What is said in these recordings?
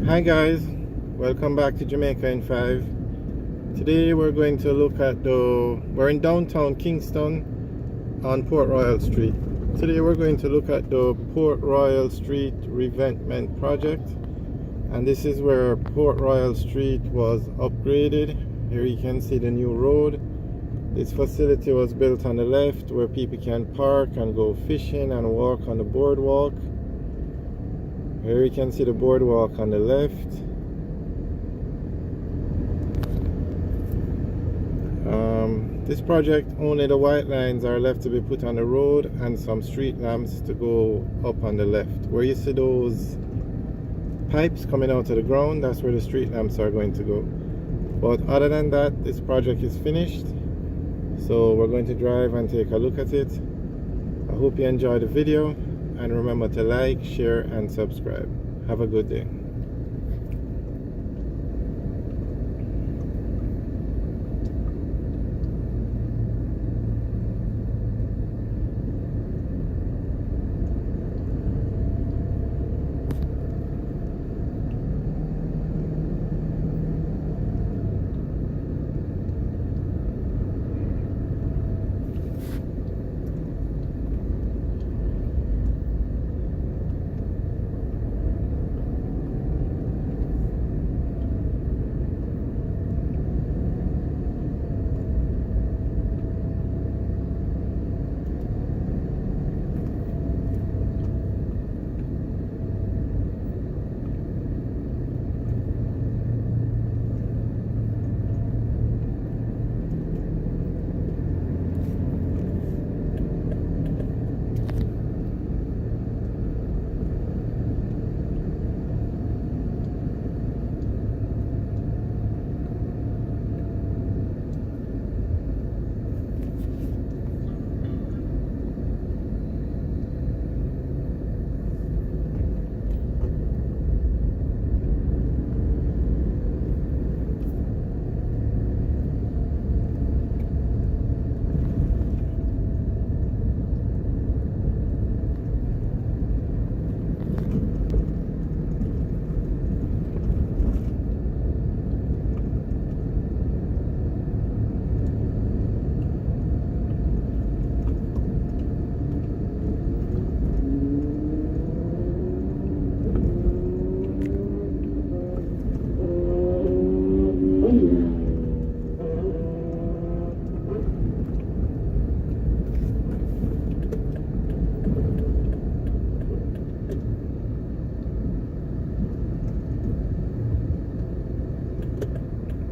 Hi guys, welcome back to Jamaica in 5. Today we're going to look at we're in downtown Kingston on Port Royal Street. Today we're going to look at the Port Royal Street revetment project, and this is where Port Royal Street was upgraded. Here you can see the new road. This facility was built on the left where people can park and go fishing and walk on the boardwalk. Here you can see the boardwalk on the left. This project, only the white lines are left to be put on the road and some street lamps to go up on the left. Where you see those pipes coming out of the ground, that's where the street lamps are going to go. But other than that, this project is finished. So we're going to drive and take a look at it. I hope you enjoyed the video, and remember to like, share and subscribe. Have a good day.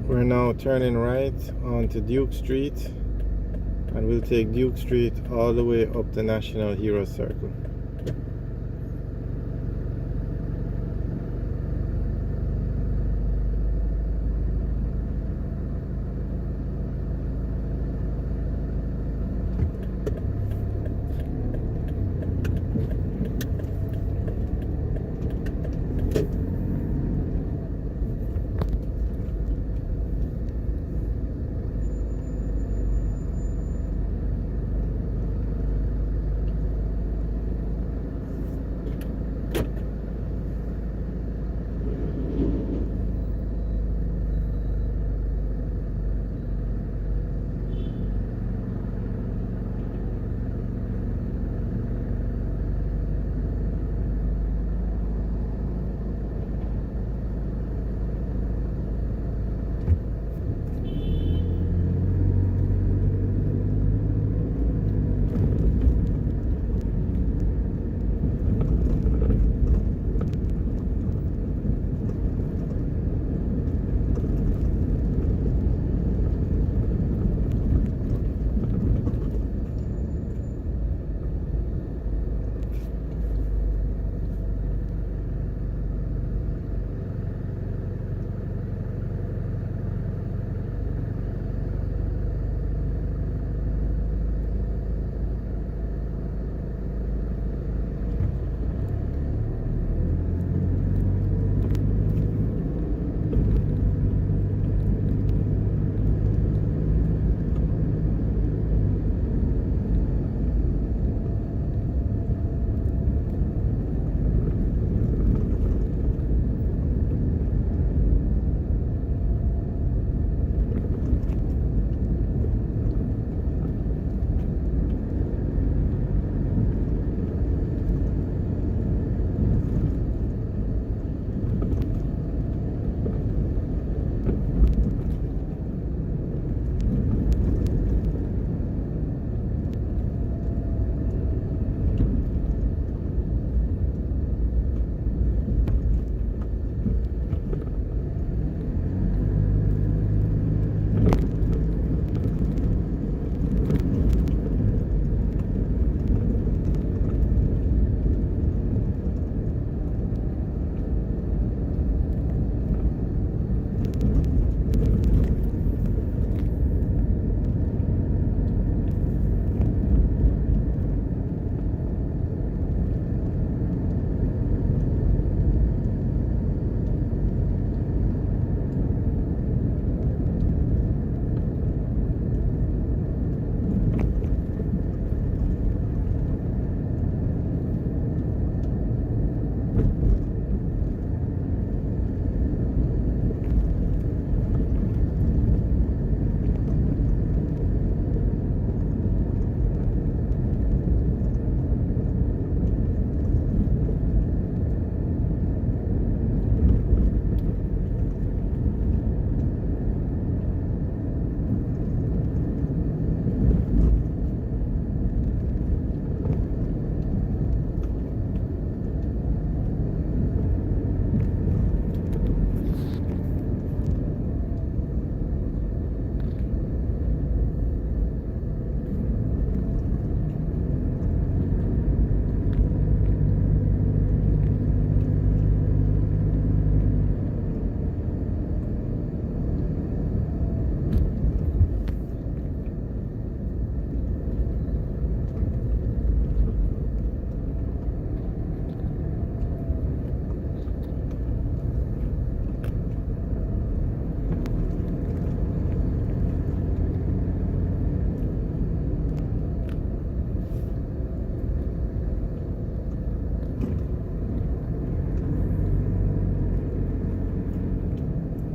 We're now turning right onto Duke Street, and we'll take Duke Street all the way up the National Hero Circle.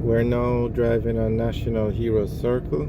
We're now driving on National Hero Circle.